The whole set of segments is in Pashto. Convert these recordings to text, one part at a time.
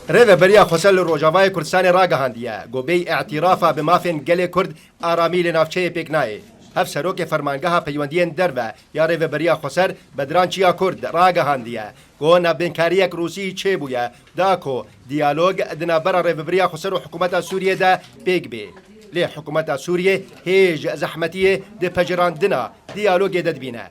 ريفا بريا خسل روجافای کردستان راگهاندیه گوبی اعترافا بمافین گل کرد آرامی لنافچه پیکنای هف سروک فرمانگاه پیوندین دربه یا ريفا بريا خسر بدرانچیا کرد راگهاندیه گو نبنکاریک روسی چه بویه داکو دیالوگ دنابرا ريفا بريا خسر و حکومت سوریه دا پیگ بی لی حکومت سوریه هیج زحمتیه ده پجراندنا دیالوگ ددبینه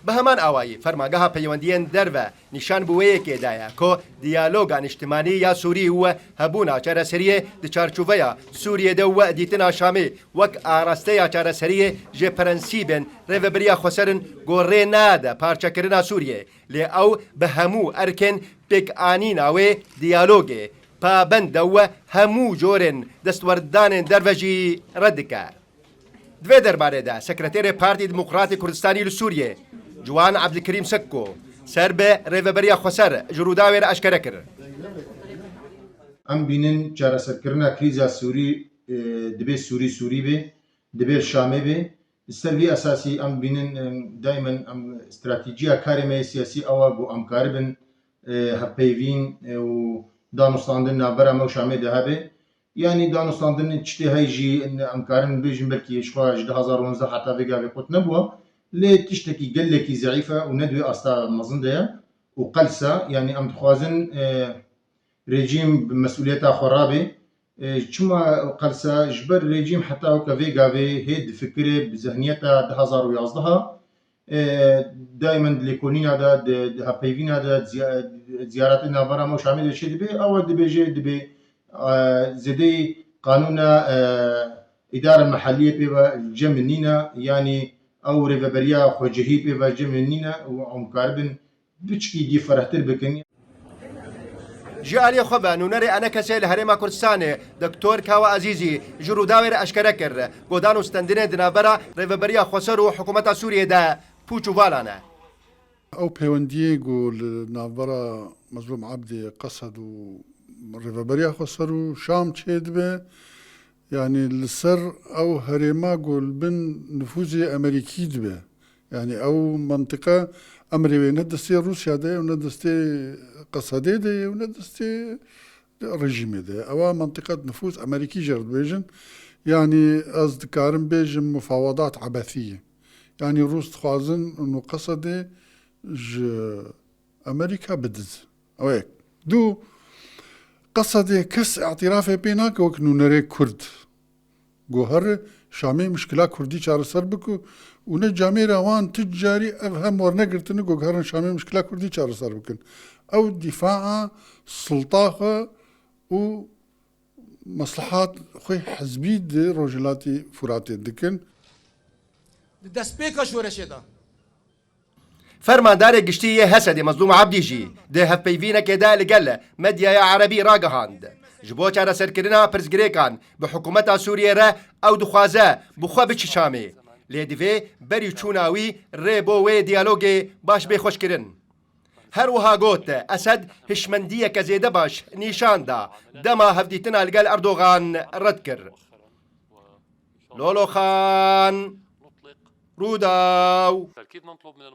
به همان آوایی فرمانگاه پیوندین دربه نشان بویه که دایا که دیالوگان اجتماعی یا سوری و هبونا چاره سریه دی چارچوبه سوریه دو دیتنا شامی وک آراسته یا چاره سریه جه پرنسیبن ریو بریا خسرن گوره ناده پارچه کرنا سوریه لی او به همو ارکن پیک آنین آوه دیالوگه پابند و همو جورن دستوردان دروجی ردکه دوی درباره ده سکرتیر پارتی دموکراتی کردستانی لسوریه جوان عبدالکریم سکو سر به ریو بریا خسر جروداوی را اشکره کرد. ام بینن چاره سرکرنا کریزا سوری دبی سوری به دبی شامی به سروی اساسی ام بینن دائما ام استراتیجیا کارمه سیاسی آوا گو ام کاربن هپیوین و دانستاندن نابرا مو شامی ده به یعنی دانستاندن چتی هایجی ام کارن بیشتر برکی اشخاص 2011 حتی ویگا بکوت نبوه ليه تشتكي قال لك ضعيفة وندوي أصلا مظندة وقلسة يعني أم تخوازن رجيم بمسؤوليتها خرابة شما قلسة جبر رجيم حتى هو كفي قافي هيد فكرة بذهنيتها 2011 دائما ليكونين هذا هبيفين هذا زياراتنا برا مو شامل شيء دبي أو دبي زدي قانون إدارة محلية بيبا الجمنينا يعني او ريفا بريا خوجهي بيبا جمنينا وام كاربن بچكي دي فرحتر بكني جالي خبا نونري انا كسيل هريما كردستان دكتور كاوا عزيزي جروداوير اشكركر غودان استندين دنابرا ريفا بريا خسر وحكومه سوريا دا بوچو فالانا او بيوندي قول نابرا مظلوم عبدي قصد ريفا بريا خسر وشام تشيدبه يعني السر أو هريما قول بن نفوذي أمريكي دبه يعني أو منطقة أمريكية ندستي روسيا ده وندستي قصدي ده وندستي رجيم ده أو منطقة نفوذ أمريكي جرد بيجن يعني أصدقائهم بيجن مفاوضات عبثية يعني روس تخوازن إنه قصدي أمريكا بدز أو هيك دو قصدي كس اعترافي بينك وكنو نري كرد جوهر شامي مشكلة كردي شار سربكو ونجامي روان تجاري أفهم ورنقرتني جوهر شامي مشكلة كردي شار سربكن أو دفاع سلطة ومصلحات خوي حزبي دي رجلاتي فراتي دكن دسبيكا شو رشيدا فرماندار گشتی حسد مظلوم عبدی جی ده هفپیوینه که ده لگل مدیا عربی راگهاند جبو چاره سرکرنا پرزگریکان به حکومت سوریه را او دخوازه بخوا بچ شامی لیدوی بری چوناوی ریبو و دیالوگ باش به خوش کرن هر وها گوت اسد هشمندیه که زیده باش نیشان دا دما هفدیتنا لگل اردوغان رد کر لولو خان روداو